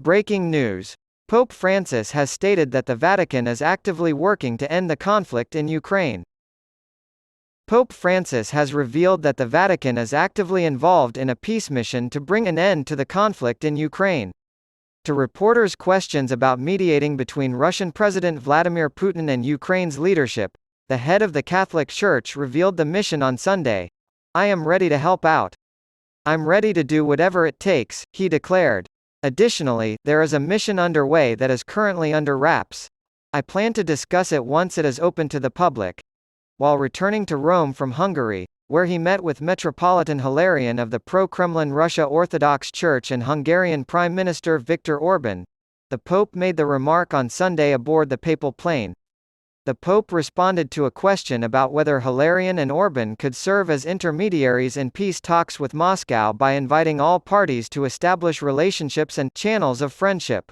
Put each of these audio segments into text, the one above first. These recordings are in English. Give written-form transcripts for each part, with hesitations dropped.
Breaking news. Pope Francis has stated that the Vatican is actively working to end the conflict in Ukraine. Pope Francis has revealed that the Vatican is actively involved in a peace mission to bring an end to the conflict in Ukraine. To reporters' questions about mediating between Russian President Vladimir Putin and Ukraine's leadership, the head of the Catholic Church revealed the mission on Sunday. "I am ready to help out. I'm ready to do whatever it takes," he declared. Additionally, there is a mission underway that is currently under wraps. I plan to discuss it once it is open to the public. While returning to Rome from Hungary, where he met with Metropolitan Hilarion of the pro-Kremlin Russia Orthodox Church and Hungarian Prime Minister Viktor Orban, the Pope made the remark on Sunday aboard the papal plane. The Pope responded to a question about whether Hilarion and Orban could serve as intermediaries in peace talks with Moscow by inviting all parties to establish relationships and channels of friendship.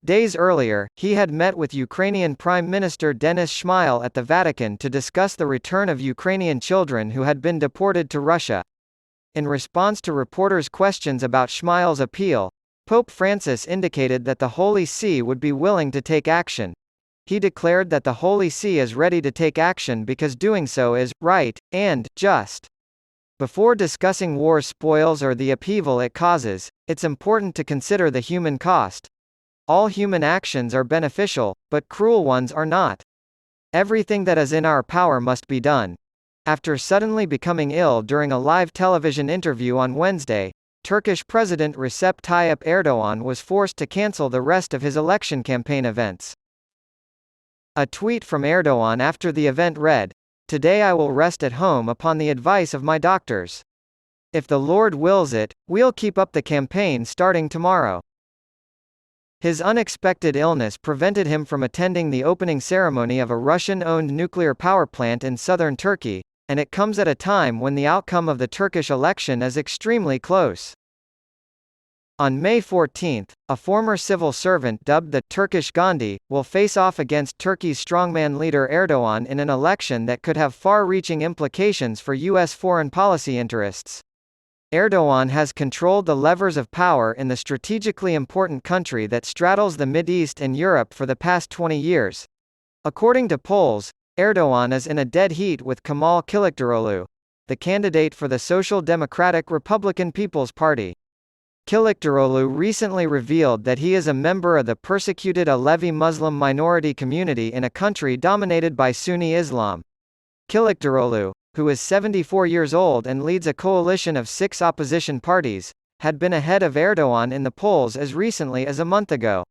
Days earlier, he had met with Ukrainian Prime Minister Denis Shmyhal at the Vatican to discuss the return of Ukrainian children who had been deported to Russia. In response to reporters' questions about Shmyhal's appeal, Pope Francis indicated that the Holy See would be willing to take action. He declared that the Holy See is ready to take action because doing so is right and just. Before discussing war's spoils or the upheaval it causes, it's important to consider the human cost. All human actions are beneficial, but cruel ones are not. Everything that is in our power must be done. After suddenly becoming ill during a live television interview on Wednesday, Turkish President Recep Tayyip Erdoğan was forced to cancel the rest of his election campaign events. A tweet from Erdoğan after the event read, "Today I will rest at home upon the advice of my doctors. If the Lord wills it, we'll keep up the campaign starting tomorrow." His unexpected illness prevented him from attending the opening ceremony of a Russian-owned nuclear power plant in southern Turkey, and it comes at a time when the outcome of the Turkish election is extremely close. On May 14, a former civil servant dubbed the Turkish Gandhi will face off against Turkey's strongman leader Erdoğan in an election that could have far-reaching implications for U.S. foreign policy interests. Erdoğan has controlled the levers of power in the strategically important country that straddles the Mideast and Europe for the past 20 years. According to polls, Erdoğan is in a dead heat with Kemal Kılıçdaroğlu, the candidate for the Social Democratic Republican People's Party. Kılıçdaroğlu recently revealed that he is a member of the persecuted Alevi Muslim minority community in a country dominated by Sunni Islam. Kılıçdaroğlu, who is 74 years old and leads a coalition of 6 opposition parties, had been ahead of Erdoğan in the polls as recently as a month ago.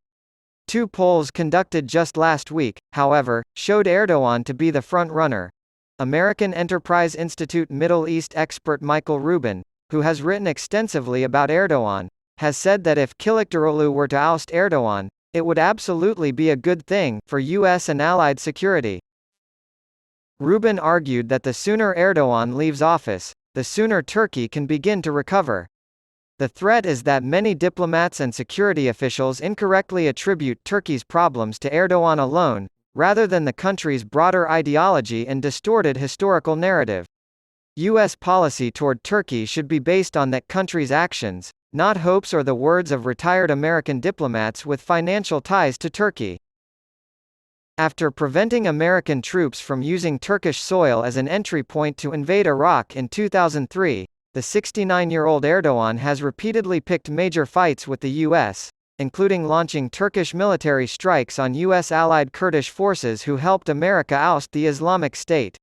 2 polls conducted just last week, however, showed Erdoğan to be the front-runner. American Enterprise Institute Middle East expert Michael Rubin, who has written extensively about Erdoğan, has said that if Kılıçdaroğlu were to oust Erdoğan, it would absolutely be a good thing for U.S. and allied security. Rubin argued that the sooner Erdoğan leaves office, the sooner Turkey can begin to recover. The threat is that many diplomats and security officials incorrectly attribute Turkey's problems to Erdoğan alone, rather than the country's broader ideology and distorted historical narrative. U.S. policy toward Turkey should be based on that country's actions, not hopes or the words of retired American diplomats with financial ties to Turkey. After preventing American troops from using Turkish soil as an entry point to invade Iraq in 2003, the 69-year-old Erdoğan has repeatedly picked major fights with the U.S., including launching Turkish military strikes on U.S. allied Kurdish forces who helped America oust the Islamic State.